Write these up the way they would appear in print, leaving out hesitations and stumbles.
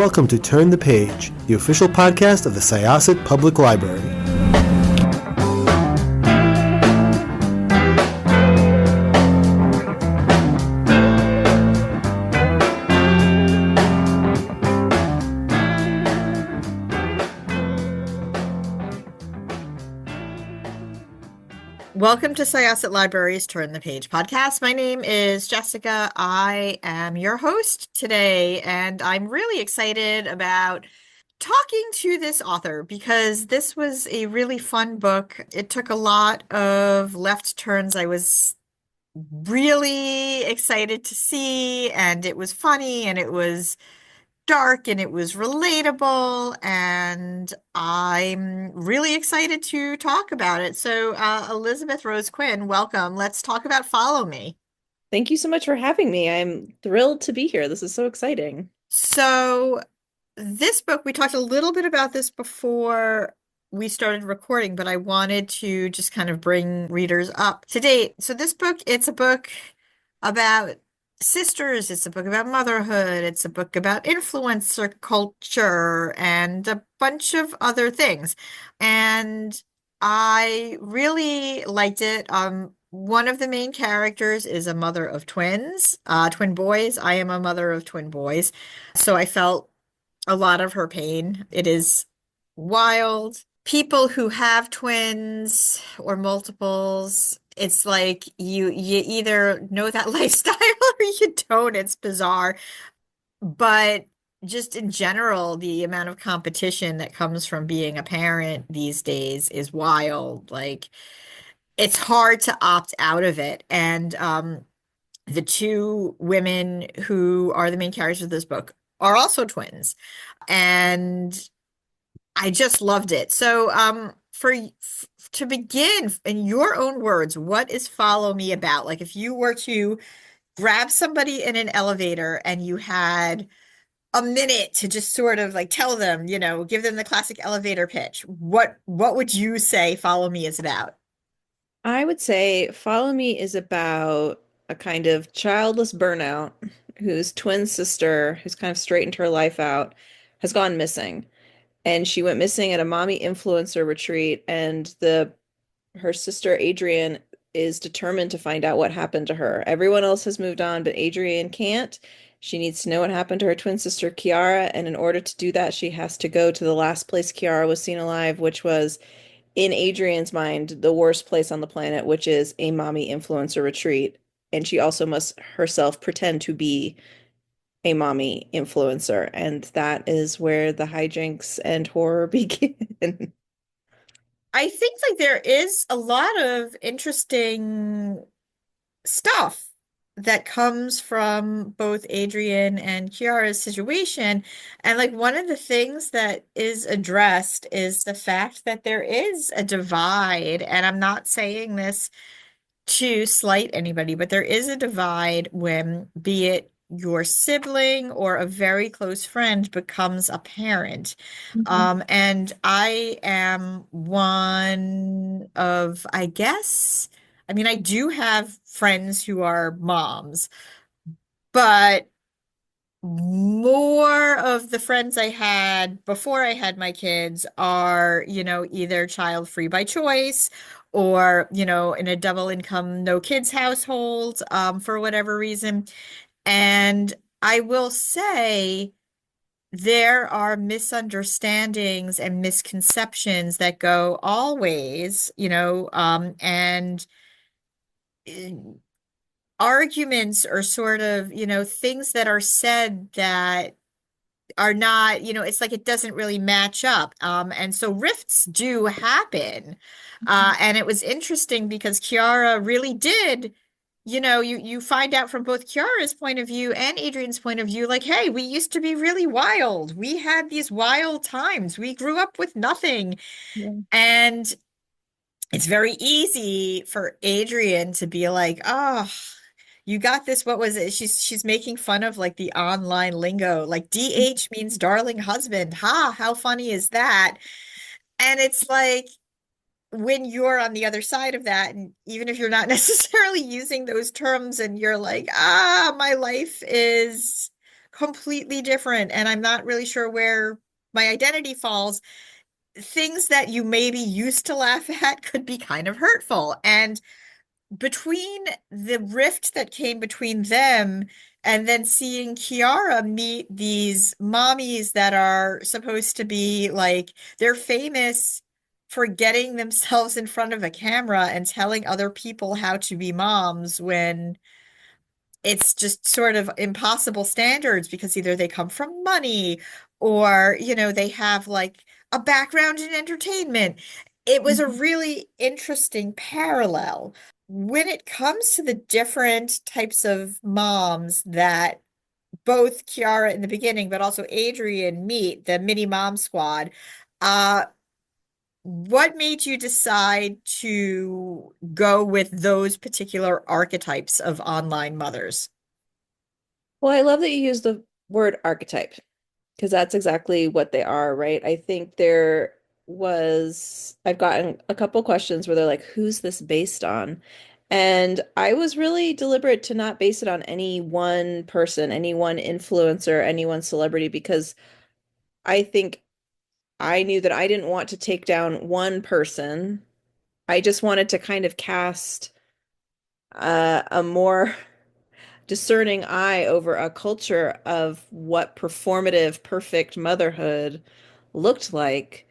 welcome to Turn the Page, the official podcast of the Syosset Public Library. Welcome to Syosset Library's Turn the Page podcast. My name is Jessica. I am your host today, and I'm really excited about talking to this author because this was a really fun book. It took a lot of left turns. I was really excited to see, and it was funny, and it was dark, and it was relatable, and I'm really excited to talk about it. So, Elizabeth Rose Quinn, welcome. Let's talk about Follow Me. Thank you so much for having me. I'm thrilled to be here. This is so exciting. So, this book, we talked a little bit about this before we started recording, but I wanted to just kind of bring readers up to date. So, this book, it's a book about sisters, it's a book about motherhood, it's a book about influencer culture, and a bunch of other things. And I really liked it. One of the main characters is a mother of twins, twin boys. I am a mother of twin boys. So I felt a lot of her pain. It is wild. People who have twins or multiples, it's like you either know that lifestyle or you don't. It's bizarre. But just in general, the amount of competition that comes from being a parent these days is wild. Like it's hard to opt out of it. And the two women who are the main characters of this book are also twins. And I just loved it. So, to begin, in your own words, what is Follow Me about? Like, if you were to grab somebody in an elevator and you had a minute to just sort of like tell them, give them the classic elevator pitch, what would you say Follow Me is about? I would say Follow Me is about a kind of childless burnout whose twin sister, who's kind of straightened her life out, has gone missing. And she went missing at a mommy influencer retreat, and her sister Adrienne is determined to find out what happened to her. Everyone else has moved on, but Adrienne can't. She needs to know what happened to her twin sister Kiara, and in order to do that, she has to go to the last place Kiara was seen alive, which was, in Adrienne's mind, the worst place on the planet, which is a mommy influencer retreat. And she also must herself pretend to be a mommy influencer. And that is where the hijinks and horror begin. I think like there is a lot of interesting stuff that comes from both Adrienne and Kiara's situation. And like one of the things that is addressed is the fact that there is a divide. And I'm not saying this to slight anybody, but there is a divide when, be it your sibling or a very close friend becomes a parent. Mhm. And I am one of, I guess, I mean, I do have friends who are moms, but more of the friends I had before I had my kids are, either child free by choice or, in a double income, no kids household, for whatever reason. And I will say there are misunderstandings and misconceptions that go all ways, and arguments are sort of, things that are said that are not, it's like it doesn't really match up. And so rifts do happen. And it was interesting because Kiara really did, you find out from both Kiara's point of view and Adrian's point of view, like, hey, we used to be really wild. We had these wild times. We grew up with nothing. Yeah. And it's very easy for Adrian to be like, oh, you got this. What was it? She's making fun of like the online lingo. Like DH means darling husband. Ha, how funny is that? And it's like when you're on the other side of that, and even if you're not necessarily using those terms and you're like, my life is completely different, and I'm not really sure where my identity falls. Things that you maybe used to laugh at could be kind of hurtful. And between the rift that came between them and then seeing Kiara meet these mommies that are supposed to be like, they're famous for getting themselves in front of a camera and telling other people how to be moms when it's just sort of impossible standards because either they come from money or, they have like a background in entertainment. It was a Mhm. really interesting parallel. When it comes to the different types of moms that both Kiara in the beginning, but also Adrian meet, the mini mom squad, uh, what made you decide to go with those particular archetypes of online mothers? Well, I love that you use the word archetype because that's exactly what they are, right? I think I've gotten a couple questions where they're like, who's this based on? And I was really deliberate to not base it on any one person, any one influencer, any one celebrity, because I think I knew that I didn't want to take down one person. I just wanted to kind of cast a more discerning eye over a culture of what performative, perfect motherhood looked like.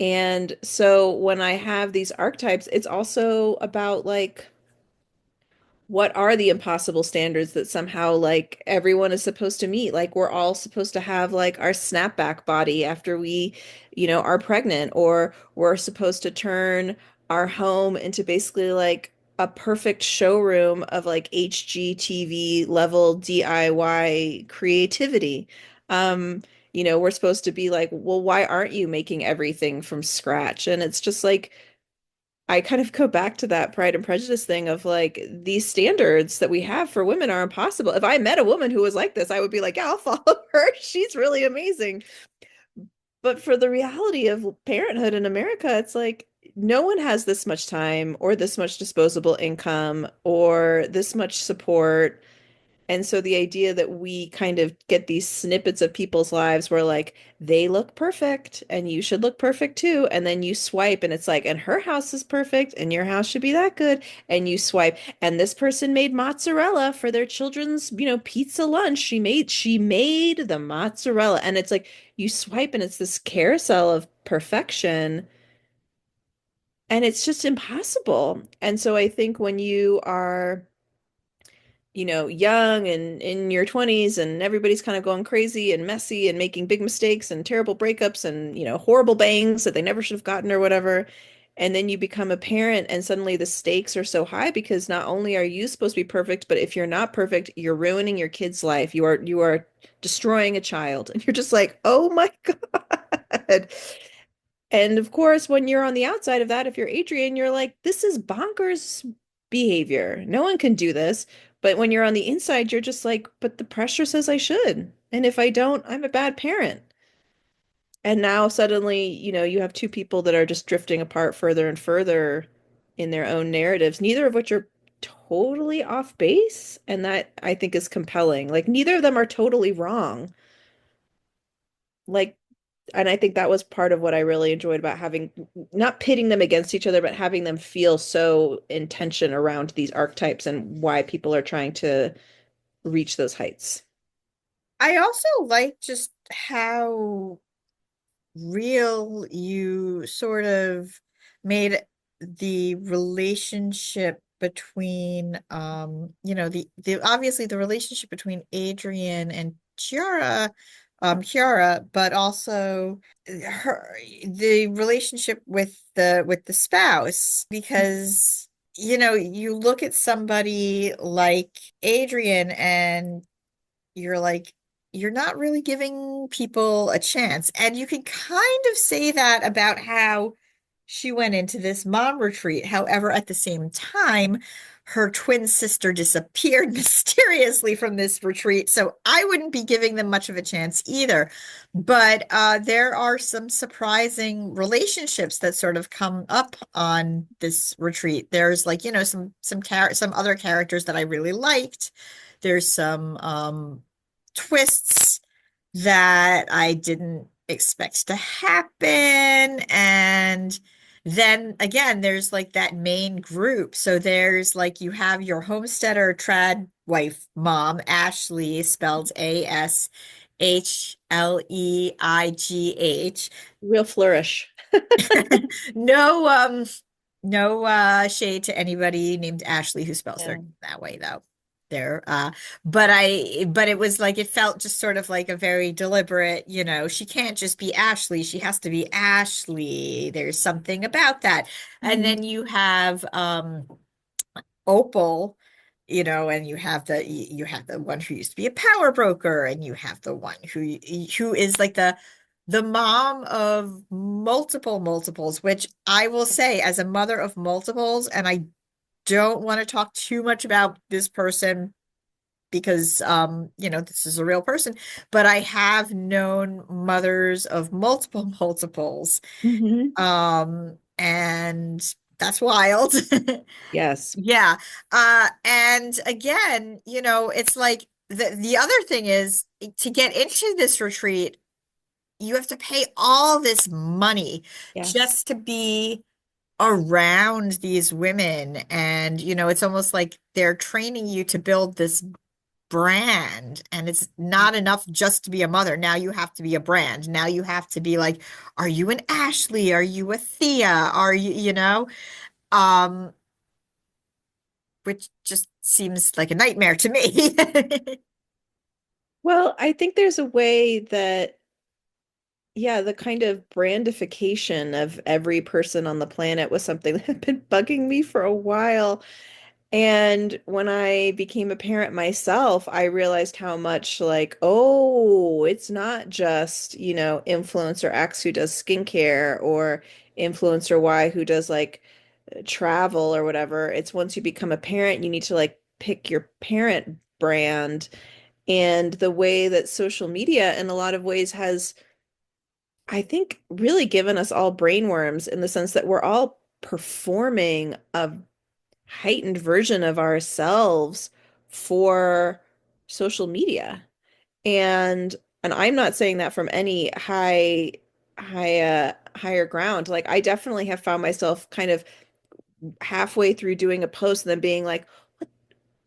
And so when I have these archetypes, it's also about like, what are the impossible standards that somehow like everyone is supposed to meet? Like we're all supposed to have like our snapback body after we, are pregnant, or we're supposed to turn our home into basically like a perfect showroom of like HGTV level DIY creativity. Um, we're supposed to be like, well, why aren't you making everything from scratch? And it's just like I kind of go back to that Pride and Prejudice thing of like these standards that we have for women are impossible. If I met a woman who was like this, I would be like, yeah, I'll follow her. She's really amazing. But for the reality of parenthood in America, it's like no one has this much time or this much disposable income or this much support. And so the idea that we kind of get these snippets of people's lives where like they look perfect and you should look perfect too. And then you swipe and it's like, and her house is perfect and your house should be that good. And you swipe and this person made mozzarella for their children's, pizza lunch. She made the mozzarella. And it's like you swipe and it's this carousel of perfection. And it's just impossible. And so I think when you are young and in your 20s and everybody's kind of going crazy and messy and making big mistakes and terrible breakups and, horrible bangs that they never should have gotten or whatever. And then you become a parent and suddenly the stakes are so high because not only are you supposed to be perfect, but if you're not perfect, you're ruining your kid's life. You are destroying a child. And you're just like, "Oh my God." And of course, when you're on the outside of that, if you're Adrian, you're like, this is bonkers behavior. No one can do this. But when you're on the inside, you're just like, but the pressure says I should. And if I don't, I'm a bad parent. And now suddenly, you have two people that are just drifting apart further and further in their own narratives, neither of which are totally off base. And that I think is compelling. Like, neither of them are totally wrong. Like, and I think that was part of what I really enjoyed about having not pitting them against each other, but having them feel so in tension around these archetypes and why people are trying to reach those heights. I also like just how real you sort of made the relationship between the obviously the relationship between Adrian and Kiara, but also her the relationship with the spouse, because you look at somebody like Adrian and you're like, you're not really giving people a chance. And you can kind of say that about how she went into this mom retreat. However, at the same time, her twin sister disappeared mysteriously from this retreat. So I wouldn't be giving them much of a chance either. But there are some surprising relationships that sort of come up on this retreat. There's like, some other characters that I really liked. There's some twists that I didn't expect to happen. And then again, there's like that main group. So there's like you have your homesteader trad wife mom, Ashley, spelled Ashleigh. Real flourish. No, no shade to anybody named Ashley who spells their Yeah. name that way though. There, but it was like it felt just sort of like a very deliberate, she can't just be Ashley, she has to be Ashley. There's something about that. And Mhm. then you have Opal, and you have the one who used to be a power broker, and you have the one who is like the mom of multiple multiples, which I will say as a mother of multiples, and I don't want to talk too much about this person because this is a real person, but I have known mothers of multiple multiples. Mhm. And that's wild. Yes. Yeah. And again, it's like the other thing is to get into this retreat, you have to pay all this money Yes. just to be around these women. And, it's almost like they're training you to build this brand. And it's not enough just to be a mother. Now you have to be a brand. Now you have to be like, are you an Ashley? Are you a Thea? Are you? Um, which just seems like a nightmare to me. Well, I think there's a way that, yeah, the kind of brandification of every person on the planet was something that had been bugging me for a while. And when I became a parent myself, I realized how much like, oh, it's not just, influencer X who does skincare or influencer Y who does like travel or whatever. It's once you become a parent, you need to like pick your parent brand. And the way that social media in a lot of ways has, I think, really given us all brainworms in the sense that we're all performing a heightened version of ourselves for social media. And I'm not saying that from any higher ground. Like I definitely have found myself kind of halfway through doing a post and then being like,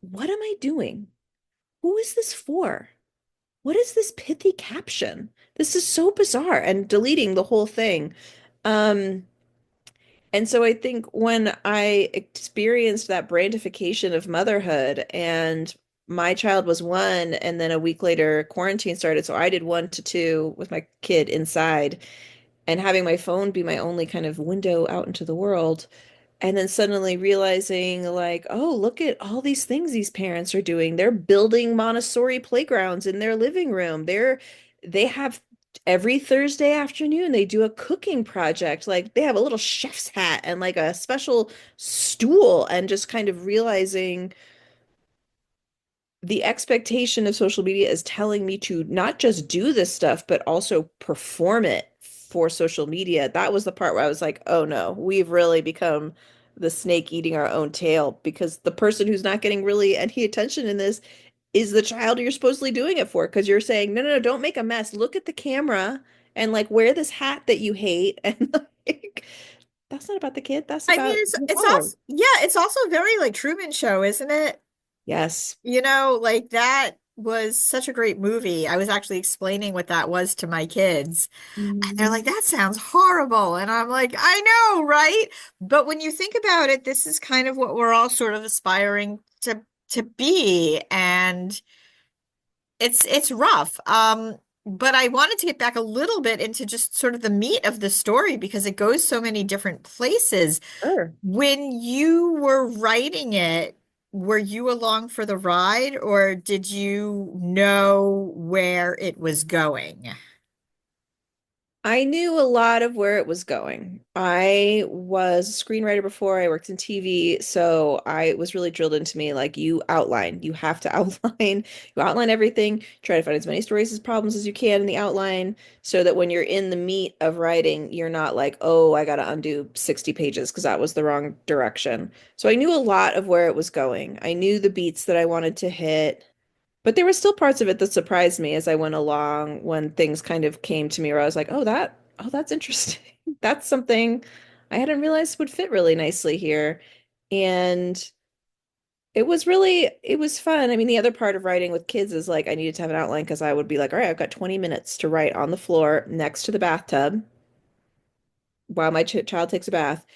what am I doing? Who is this for? What is this pithy caption? This is so bizarre, and deleting the whole thing. Um, and so I think when I experienced that brandification of motherhood, and my child was one, and then a week later quarantine started, so I did 1 to 2 with my kid inside, and having my phone be my only kind of window out into the world. And then suddenly realizing, like, oh, look at all these things these parents are doing. They're building Montessori playgrounds in their living room. They have every Thursday afternoon, they do a cooking project. Like they have a little chef's hat and like a special stool, and just kind of realizing the expectation of social media is telling me to not just do this stuff, but also perform it for social media. That was the part where I was like, oh no, we've really become the snake eating our own tail, because the person who's not getting really any attention in this is the child you're supposedly doing it for. Because you're saying, no, no, no, don't make a mess. Look at the camera and like wear this hat that you hate. And like, that's not about the kid. That's I mean, about it's your it's follower. also yeah, it's also very like Truman Show, isn't it? Yes. Like that was such a great movie. I was actually explaining what that was to my kids. And they're like, Mhm. that sounds horrible. And I'm like, I know, right? But when you think about it, this is kind of what we're all sort of aspiring to be. And it's rough. But I wanted to get back a little bit into just sort of the meat of the story because it goes so many different places. Sure. When you were writing it, were you along for the ride, or did you know where it was going? I knew a lot of where it was going. I was a screenwriter before, I worked in TV, so it was really drilled into me like you outline, you have to outline, you outline everything, try to find as many stories as problems as you can in the outline so that when you're in the meat of writing, you're not like, oh, I got to undo 60 pages because that was the wrong direction. So I knew a lot of where it was going. I knew the beats that I wanted to hit. But there were still parts of it that surprised me as I went along when things kind of came to me where I was like, that's interesting. That's something I hadn't realized would fit really nicely here. And it was fun. I mean, the other part of writing with kids is like I needed to have an outline because I would be like, all right, I've got 20 minutes to write on the floor next to the bathtub while my ch child takes a bath.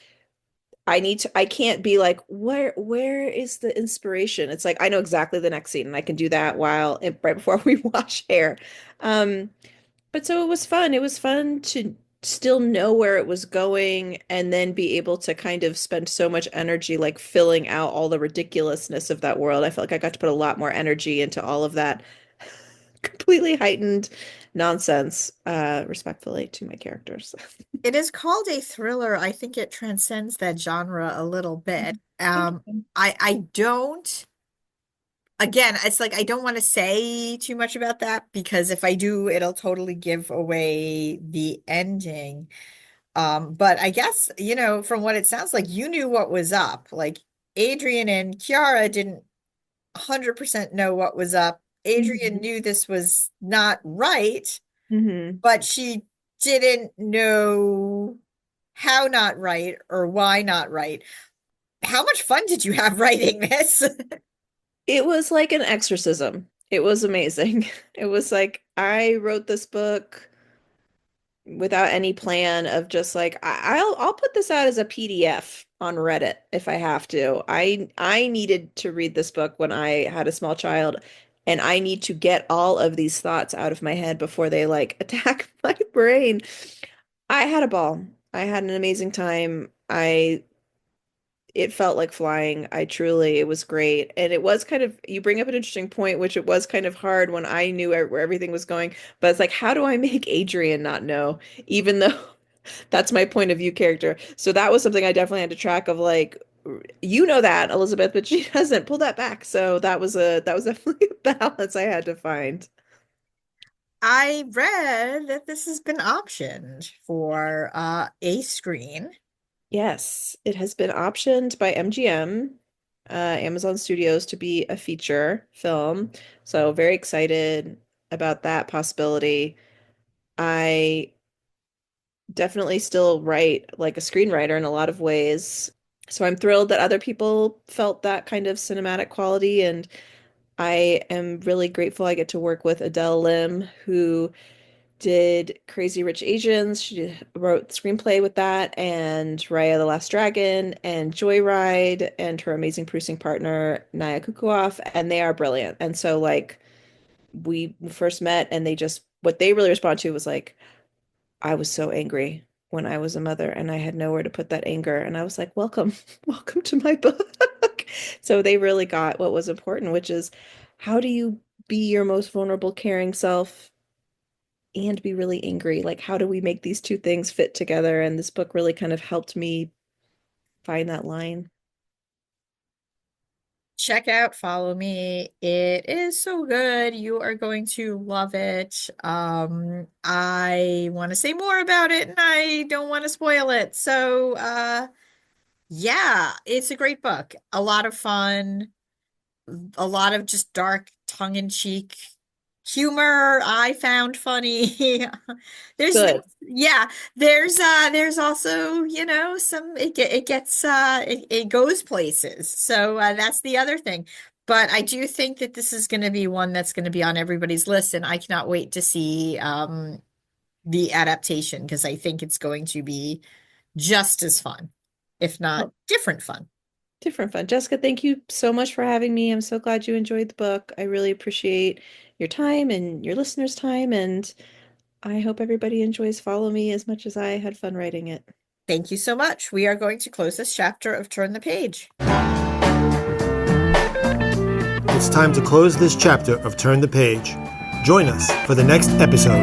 I can't be like, where is the inspiration? It's like, I know exactly the next scene and I can do that right before we wash hair. Um, but so it was fun. It was fun to still know where it was going and then be able to kind of spend so much energy like filling out all the ridiculousness of that world. I felt like I got to put a lot more energy into all of that completely heightened nonsense, respectfully to my characters. It is called a thriller. I think it transcends that genre a little bit. I don't, again, it's like I don't want to say too much about that because if I do, it'll totally give away the ending. But I guess, from what it sounds like, you knew what was up. Like Adrian and Kiara didn't 100% know what was up. Adrian Mhm. knew this was not right, Mhm. but she didn't know how not right or why not right. How much fun did you have writing this? It was like an exorcism. It was amazing. It was like I wrote this book without any plan of just like I'll put this out as a PDF on Reddit if I have to. I needed to read this book when I had a small child and I need to get all of these thoughts out of my head before they like attack my brain. I had a ball. I had an amazing time. I It felt like flying. It was great. And it was kind of, you bring up an interesting point, which it was kind of hard when I knew where everything was going. But it's like, how do I make Adrian not know, even though that's my point of view character? So that was something I definitely had to track of like, you know that, Elizabeth, but she doesn't pull that back. So that was definitely a balance I had to find. I read that this has been optioned for a screen. Yes, it has been optioned by MGM, Amazon Studios, to be a feature film. So very excited about that possibility. I definitely still write like a screenwriter in a lot of ways. So I'm thrilled that other people felt that kind of cinematic quality, and I am really grateful I get to work with Adele Lim, who did Crazy Rich Asians. She wrote the screenplay with that, and Raya the Last Dragon, and Joyride, and her amazing producing partner, Naya Kukuoff, and they are brilliant. And so, like, we first met, and what they really responded to was like, I was so angry when I was a mother, and I had nowhere to put that anger. And I was like, welcome, welcome to my book. So they really got what was important, which is how do you be your most vulnerable, caring self and be really angry. Like, how do we make these two things fit together? And this book really kind of helped me find that line. Check out Follow Me. It is so good. You are going to love it. I want to say more about it and I don't want to spoil it. So, yeah, it's a great book. A lot of fun, a lot of just dark, tongue-in-cheek humor I found funny. There's Good. yeah, there's also, some it gets it goes places. So that's the other thing. But I do think that this is going to be one that's going to be on everybody's list, and I cannot wait to see the adaptation because I think it's going to be just as fun, if not Well, different fun. different fun. Jessica, thank you so much for having me. I'm so glad you enjoyed the book. I really appreciate your time and your listeners' time, and I hope everybody enjoys Follow Me as much as I had fun writing it. Thank you so much. We are going to close this chapter of Turn the Page. It's time to close this chapter of Turn the Page. Join us for the next episode.